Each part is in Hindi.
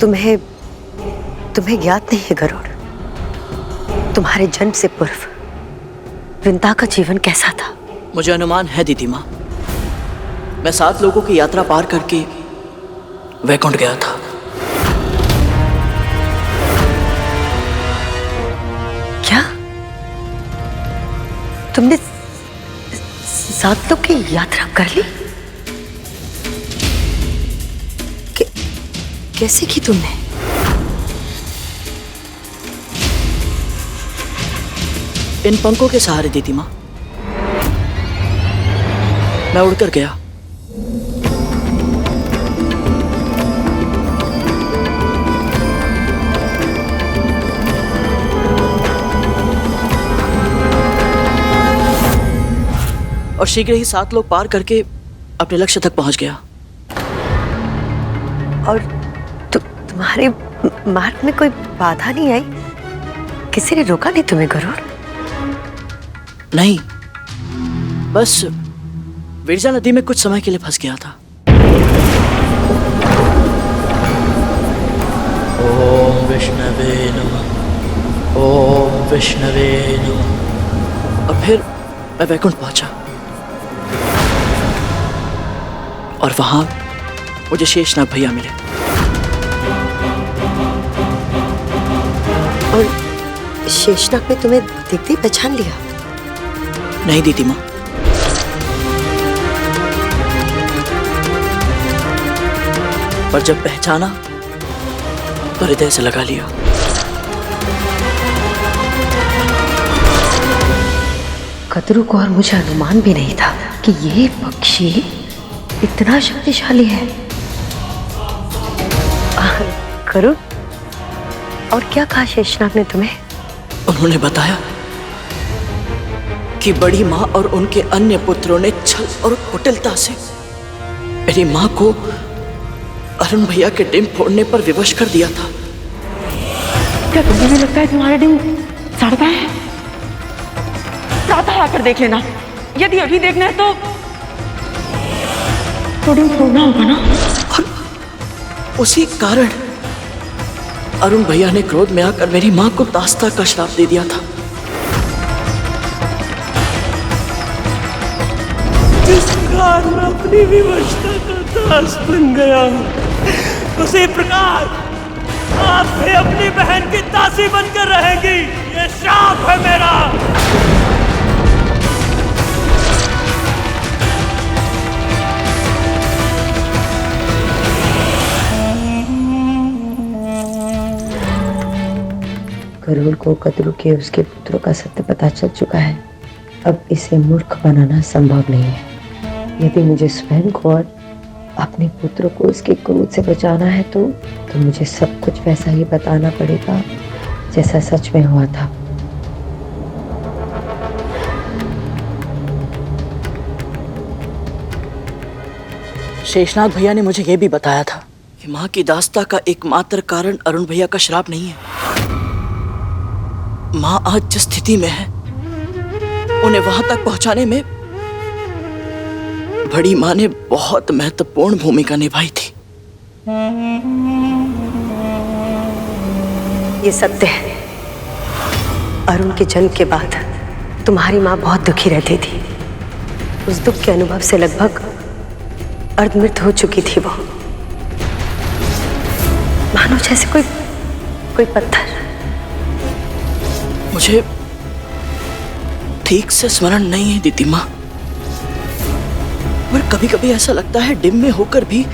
तुम्हें तुम्हें ज्ञात नहीं है गरुड़, तुम्हारे जन्म से पूर्व वृंदा का जीवन कैसा था? मुझे अनुमान है दीदी माँ, मैं 7 लोगों की यात्रा पार करके वैकुंठ गया था। क्या तुमने 7 लोग की यात्रा कर ली? कैसे की तुमने? इन पंखों के सहारे दीदी माँ मैं उड़कर गया। और शीघ्र ही 7 लोग पार करके अपने लक्ष्य तक पहुंच गया। और तुम्हारे मार्ग में कोई बाधा नहीं आई? किसी ने रोका नहीं तुम्हें गरुड़? नहीं, बस विरजा नदी में कुछ समय के लिए फंस गया था। ओम विष्णवे नमः, ओम विष्णवे नमः। और फिर मैं वैकुंठ पहुंचा और वहां मुझे शेषनाग भैया मिले। और शेषनाग ने तुम्हें देखते ही पहचान लिया? नहीं दीदी माँ, पर जब पहचाना तो हृदय से लगा लिया। कतरू को और मुझे अनुमान भी नहीं था कि ये पक्षी इतना शक्तिशाली है। गरुड़, और क्या कहा शेषनाग ने तुम्हें? उन्होंने बताया कि बड़ी माँ और उनके अन्य पुत्रों ने छल और कुटिलता से मेरी माँ को अरुण भैया के डिम फोड़ने पर विवश कर दिया था। क्या तुम्हें भी लगता है तुम्हारा डिम सड़ता है? प्रातः आकर देख लेना, यदि अभी देखना है तो डिम फोड़ना होगा ना। और उसी कारण अरुण भैया ने क्रोध में आकर मेरी माँ को दास्ता का श्राप दे दिया था। जिस प्रकार मैं अपनी विवशता का दास बन गया, उसी प्रकार आप भी अपनी बहन की दासी बनकर रहेंगी। ये श्राप है मेरा। गरुड़ को कतरू के उसके पुत्रों का सत्य पता चल चुका है। अब इसे मूर्ख बनाना संभव नहीं है। यदि मुझे स्वयं को और अपने पुत्रों को उसके क्रोध से बचाना है तो मुझे सब कुछ वैसा ही बताना पड़ेगा जैसा सच में हुआ था। शेषनाग भैया ने मुझे यह भी बताया था कि माँ की दास्ता का एकमात्र कारण अरुण भैया का श्राप नहीं है। माँ आज जिस स्थिति में है उन्हें वहां तक पहुंचाने में बड़ी माँ ने बहुत महत्वपूर्ण भूमिका निभाई थी। ये सत्य है। अरुण के जन्म के बाद तुम्हारी माँ बहुत दुखी रहती थी। उस दुख के अनुभव से लगभग अर्धमृत हो चुकी थी वो, मानो जैसे कोई पत्थर। मुझे ठीक से स्मरण नहीं है दीदी माँ, पर कभी कभी ऐसा लगता है डिम में होकर भी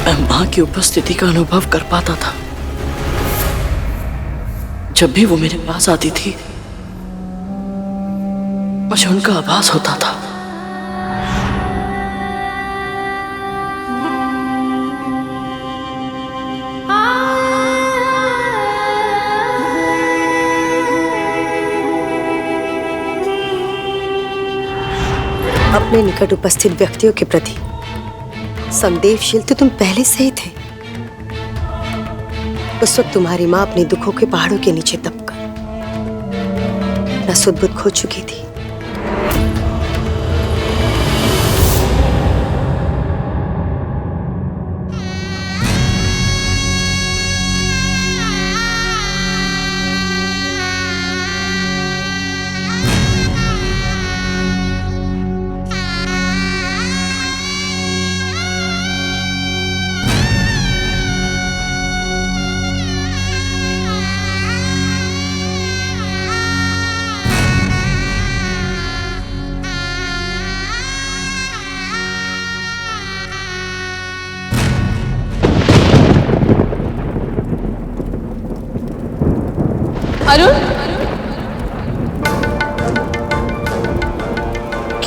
मैं माँ की उपस्थिति का अनुभव कर पाता था। जब भी वो मेरे पास आती थी मुझे उनका आभास होता था। अपने निकट उपस्थित व्यक्तियों के प्रति संदेहशील तो तुम पहले से ही थे। उस वक्त तुम्हारी माँ अपने दुखों के पहाड़ों के नीचे दबकर नसुद्बुद्ध खो चुकी थी।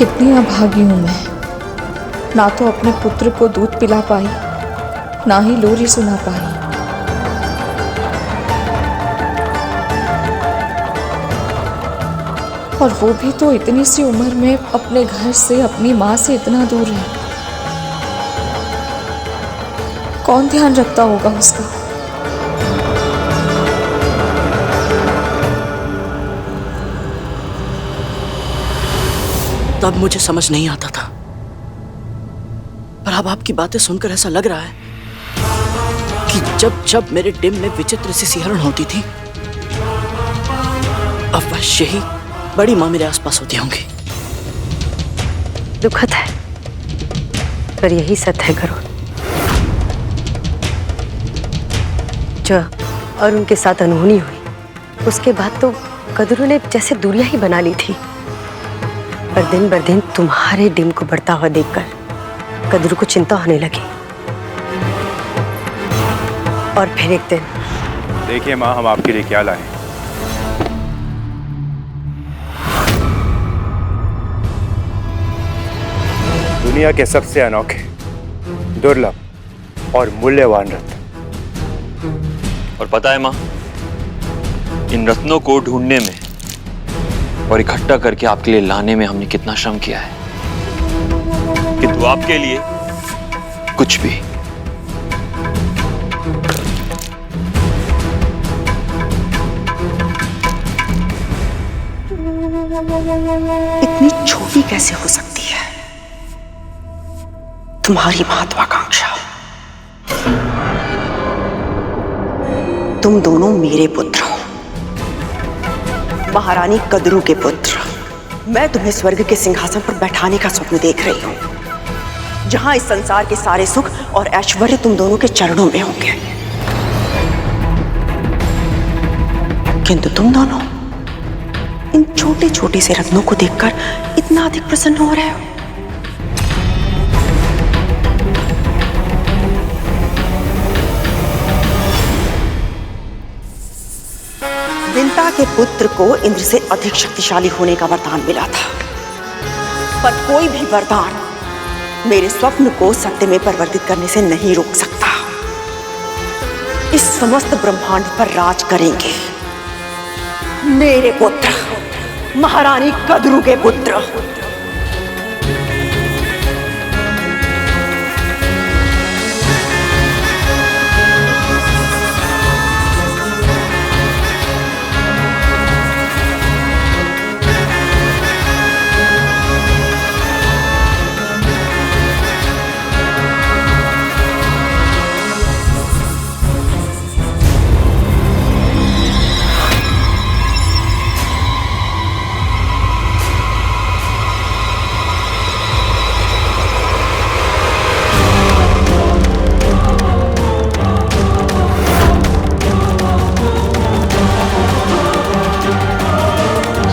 कितनी अभागी हूं मैं, ना तो अपने पुत्र को दूध पिला पाई, ना ही लोरी सुना पाई। और वो भी तो इतनी सी उम्र में अपने घर से, अपनी माँ से इतना दूर है। कौन ध्यान रखता होगा उसका? तब मुझे समझ नहीं आता था, पर अब आपकी बातें सुनकर ऐसा लग रहा है कि जब जब मेरे डिम में विचित्र सी सिहरण होती थी, अवश्य ही बड़ी माँ मेरे आसपास होती होंगी। दुखद है, पर यही सत्य है गरुड़। जो और उनके साथ अनहोनी हुई, उसके बाद तो कदरू ने जैसे दूरियां ही बना ली थी। पर दिन बर दिन तुम्हारे डिम को बढ़ता हुआ देखकर कदरू को चिंता होने लगी। और फिर एक दिन, देखिए माँ, हम आपके लिए क्या लाए। दुनिया के सबसे अनोखे, दुर्लभ और मूल्यवान रत्न। और पता है माँ, इन रत्नों को ढूंढने में और इकट्ठा करके आपके लिए लाने में हमने कितना श्रम किया है, किंतु आपके लिए कुछ भी। इतनी छोटी कैसे हो सकती है तुम्हारी महत्वाकांक्षा? तुम दोनों मेरे पुत्र हो, महारानी कदरू के पुत्र। मैं तुम्हें स्वर्ग के सिंहासन पर बैठाने का स्वप्न देख रही हूं, जहां इस संसार के सारे सुख और ऐश्वर्य तुम दोनों के चरणों में होंगे। किंतु तुम दोनों इन छोटे छोटे से रत्नों को देखकर इतना अधिक प्रसन्न हो रहे हो। विंता के पुत्र को इंद्र से अधिक शक्तिशाली होने का वरदान मिला था, पर कोई भी वरदान मेरे स्वप्न को सत्य में परिवर्तित करने से नहीं रोक सकता। इस समस्त ब्रह्मांड पर राज करेंगे मेरे पुत्र, महारानी कदरू के पुत्र।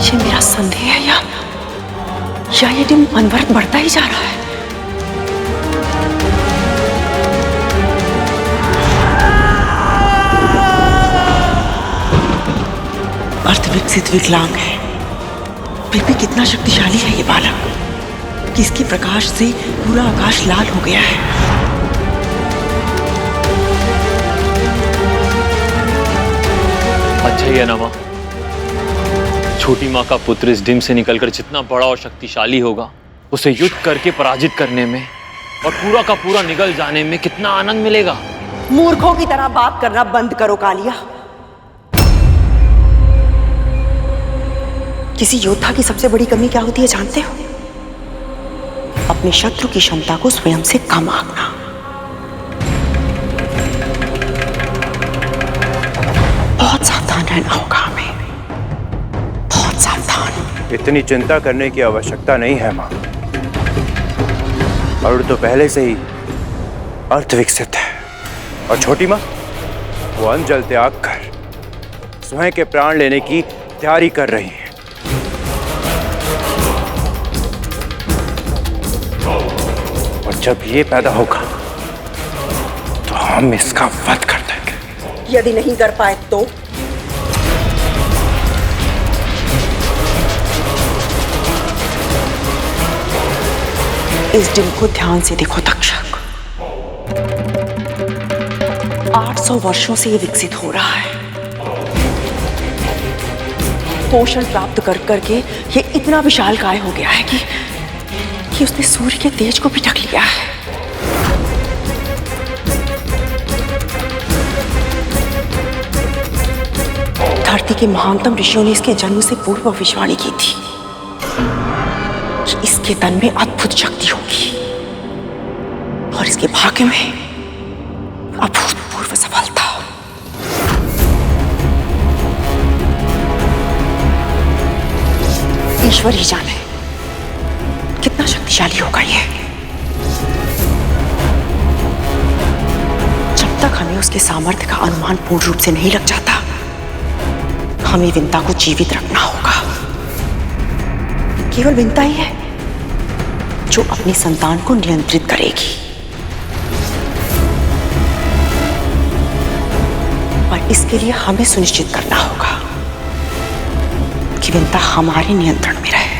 ये मेरा संदेह है या ये दिन अनवरत बढ़ता ही जा रहा है। अर्थ विकसित विकलांग है, फिर भी कितना शक्तिशाली है ये बालक कि इसके प्रकाश से पूरा आकाश लाल हो गया है। अच्छा ही है ना माँ, छोटी माँ का पुत्र इस डिम से निकलकर जितना बड़ा और शक्तिशाली होगा, उसे युद्ध करके पराजित करने में और पूरा का पूरा निगल जाने में कितना आनंद मिलेगा। मूर्खों की तरह बात करना बंद करो कालिया। किसी योद्धा की सबसे बड़ी कमी क्या होती है जानते हो? अपने शत्रु की क्षमता को स्वयं से कम आंकना। बहुत सावधान रहना होगा हमें, बहुत सावधान। इतनी चिंता करने की आवश्यकता नहीं है माँ। अरुण तो पहले से ही अर्थ विकसित है, और छोटी माँ वो अंजल त्याग कर स्वयं के प्राण लेने की तैयारी कर रही है। और जब ये पैदा होगा तो हम इसका वध कर देंगे। यदि नहीं कर पाए तो? इस डिम को ध्यान से देखो तक्षक। 800 वर्षों से ये विकसित हो रहा है। पोषण प्राप्त कर करके ये इतना विशालकाय हो गया है कि उसने सूर्य के तेज को भी ढक लिया है। धरती के महानतम ऋषियों ने इसके जन्म से पूर्व भविष्यवाणी की थी कि इसके तन में अद्भुत शक्ति होगी और इसके भाग्य में अभूतपूर्व सफलता। ईश्वर ही जाने कितना शक्तिशाली होगा ये। जब तक हमें उसके सामर्थ्य का अनुमान पूर्ण रूप से नहीं लग जाता, हमें विंता को जीवित रखना होगा। केवल विंता ही है जो अपनी संतान को नियंत्रित करेगी, पर इसके लिए हमें सुनिश्चित करना होगा कि विंता हमारे नियंत्रण में रहे।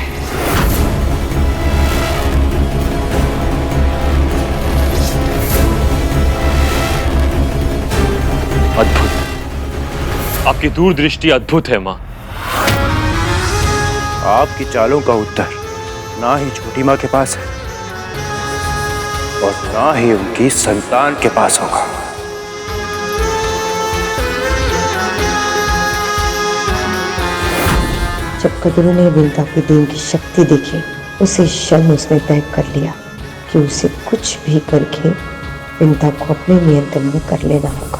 अद्भुत, आपकी दूरदृष्टि अद्भुत है माँ। आपकी चालों का उत्तर ना ही छोटी माँ के पास है और ना ही उनकी संतान के पास होगा। जब कदरू ने विंता की देह की शक्ति देखी, उसी क्षण उसने तय कर लिया कि उसे कुछ भी करके विंता को अपने नियंत्रण में कर लेना होगा।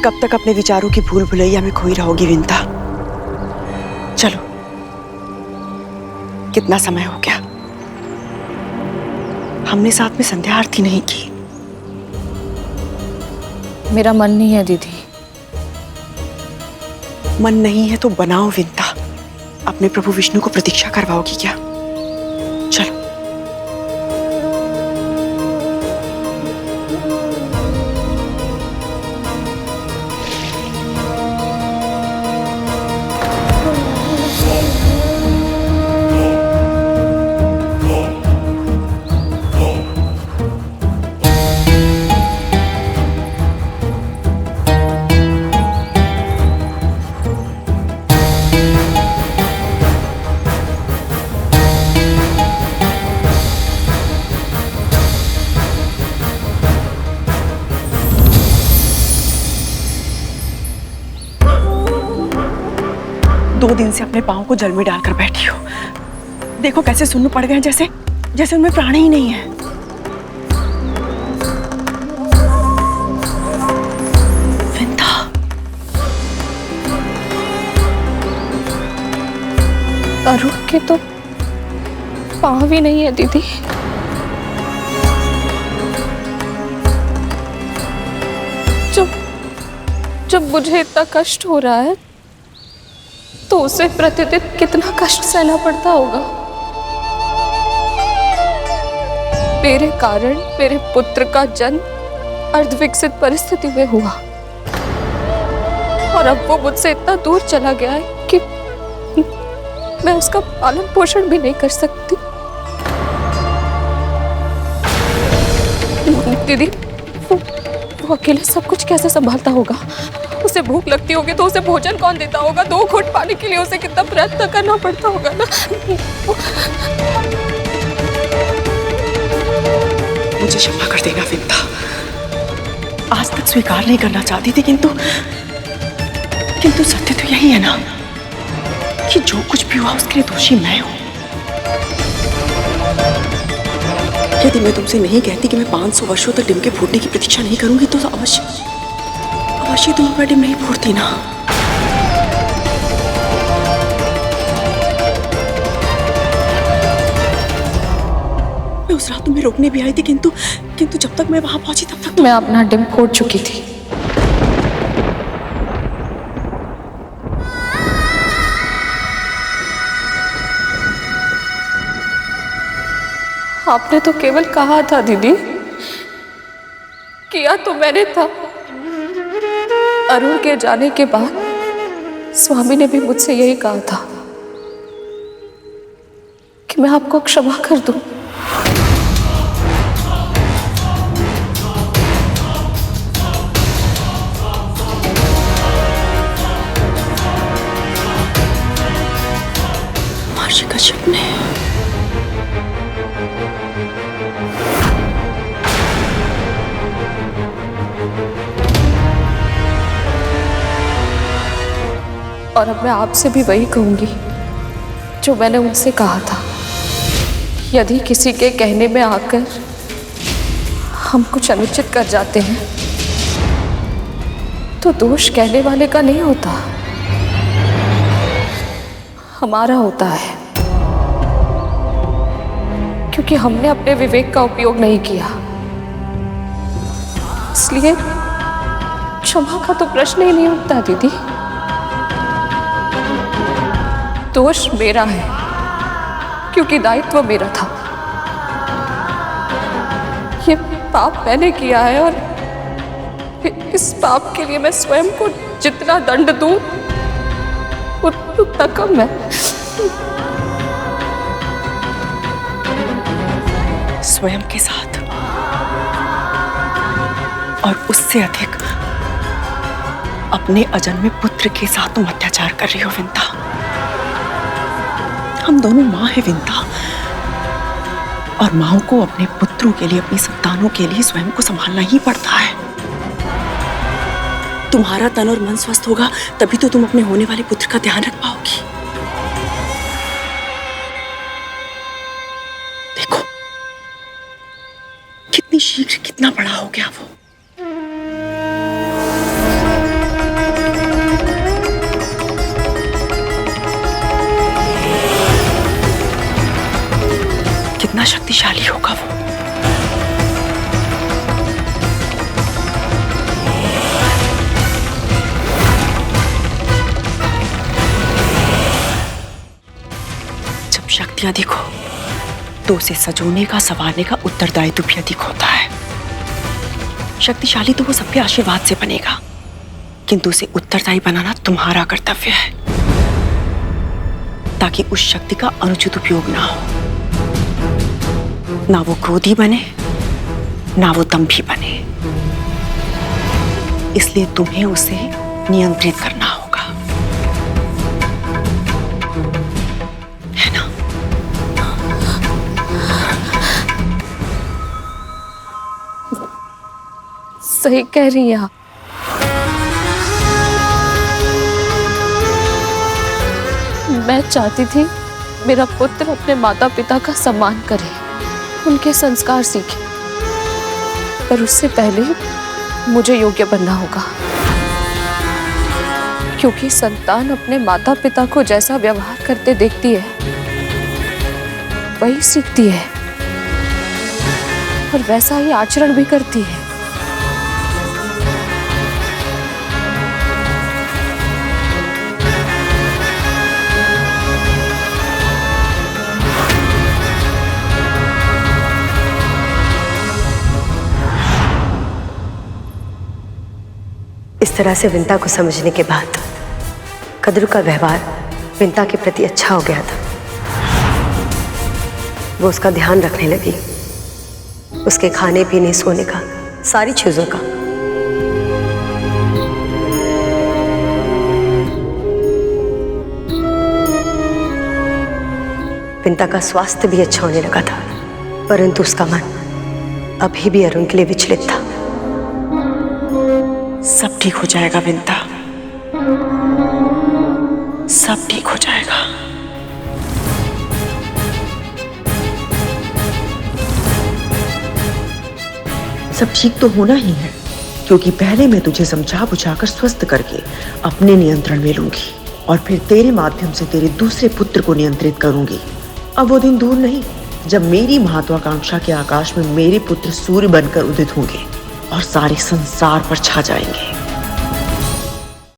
कब तक अपने विचारों की भूल भुलैया में खोई रहोगी विंता? चलो, कितना समय हो गया, हमने साथ में संध्या आरती नहीं की। मेरा मन नहीं है दीदी। मन नहीं है तो बनाओ विंता। अपने प्रभु विष्णु को प्रतीक्षा करवाओगी क्या? चलो। दो दिन से अपने पांव को जल में डालकर बैठी हो। देखो कैसे सुन्न पड़ गए हैं, जैसे जैसे उनमें प्राण ही नहीं है। विंता, अरुण के तो पाँव भी नहीं है दीदी। जब मुझे इतना कष्ट हो रहा है तो उसे प्रतिदिन कितना कष्ट सहना पड़ता होगा। मेरे कारण मेरे पुत्र का जन्म अर्धविकसित परिस्थिति में हुआ और अब वो मुझसे इतना दूर चला गया है कि मैं उसका पालन पोषण भी नहीं कर सकती। दीदी, वो अकेले सब कुछ कैसे संभालता होगा? उसे भूख लगती होगी तो उसे भोजन कौन देता होगा? 2 घूंट पाने के लिए उसे कितना प्रयत्न करना पड़ता होगा ना। मुझे क्षमा कर देना विंता। आज तक स्वीकार नहीं करना चाहती थी, किंतु सत्य तो यही है ना कि जो कुछ भी हुआ उसके लिए दोषी मैं हूं। यदि मैं तुमसे नहीं कहती कि मैं 500 वर्षों तक डिम के फूटने की प्रतीक्षा नहीं करूंगी तो अवश्य तुम अपना डिम नहीं फूटती ना। मैं उस रात तुम्हें रोकने भी आई थी, किंतु जब तक मैं वहां पहुंची तब तक मैं अपना डिम फोड़ चुकी थी। आपने तो केवल कहा था दीदी, किया तो मैंने था। अरुण के जाने के बाद स्वामी ने भी मुझसे यही कहा था कि मैं आपको क्षमा कर दूं। माशी कश्यप ने और अब मैं आपसे भी वही कहूंगी जो मैंने उनसे कहा था। यदि किसी के कहने में आकर हम कुछ अनुचित कर जाते हैं तो दोष कहने वाले का नहीं होता, हमारा होता है, क्योंकि हमने अपने विवेक का उपयोग नहीं किया। इसलिए क्षमा का तो प्रश्न ही नहीं उठता दीदी। दोष मेरा है क्योंकि दायित्व मेरा था। ये पाप मैंने किया है और इस पाप के लिए मैं स्वयं को जितना दंड दूं उतना कम है। स्वयं के साथ और उससे अधिक अपने अजन्मे पुत्र के साथ तुम अत्याचार कर रही हो विंता। हम दोनों माँ हैं विंता, और माँओं को अपने पुत्रों के लिए, अपनी संतानों के लिए स्वयं को संभालना ही पड़ता है। तुम्हारा तन और मन स्वस्थ होगा तभी तो तुम अपने होने वाले पुत्र का ध्यान रख पाओगी। देखो कितनी शीघ्र कितना बड़ा हो गया वो। कितना शक्तिशाली होगा वो। जब शक्ति अधिक हो तो उसे सजोने का, संवारने का उत्तरदायित्व भी अधिक होता है। शक्तिशाली तो वो सबके आशीर्वाद से बनेगा, किंतु उसे उत्तरदायी बनाना तुम्हारा कर्तव्य है, ताकि उस शक्ति का अनुचित उपयोग ना हो। ना वो क्रोधी बने, ना वो दंभी बने। इसलिए तुम्हें उसे नियंत्रित करना होगा, है ना? सही कह रही हैं आप। मैं चाहती थी मेरा पुत्र अपने माता पिता का सम्मान करे, उनके संस्कार सीखे, पर उससे पहले मुझे योग्य बनना होगा, क्योंकि संतान अपने माता पिता को जैसा व्यवहार करते देखती है वही सीखती है और वैसा ही आचरण भी करती है। इस तरह से विंता को समझने के बाद कद्रू का व्यवहार विंता के प्रति अच्छा हो गया था। वो उसका ध्यान रखने लगी, उसके खाने पीने, सोने का, सारी चीजों का। विंता का स्वास्थ्य भी अच्छा होने लगा था, परंतु उसका मन अभी भी अरुण के लिए विचलित था। सब ठीक हो जाएगा विंता, सब ठीक हो जाएगा। सब ठीक तो होना ही है, क्योंकि पहले मैं तुझे समझा बुझाकर स्वस्थ करके अपने नियंत्रण में लूंगी और फिर तेरे माध्यम से तेरे दूसरे पुत्र को नियंत्रित करूंगी। अब वो दिन दूर नहीं जब मेरी महत्वाकांक्षा के आकाश में मेरे पुत्र सूर्य बनकर उदित होंगे और सारे संसार पर छा जाएंगे।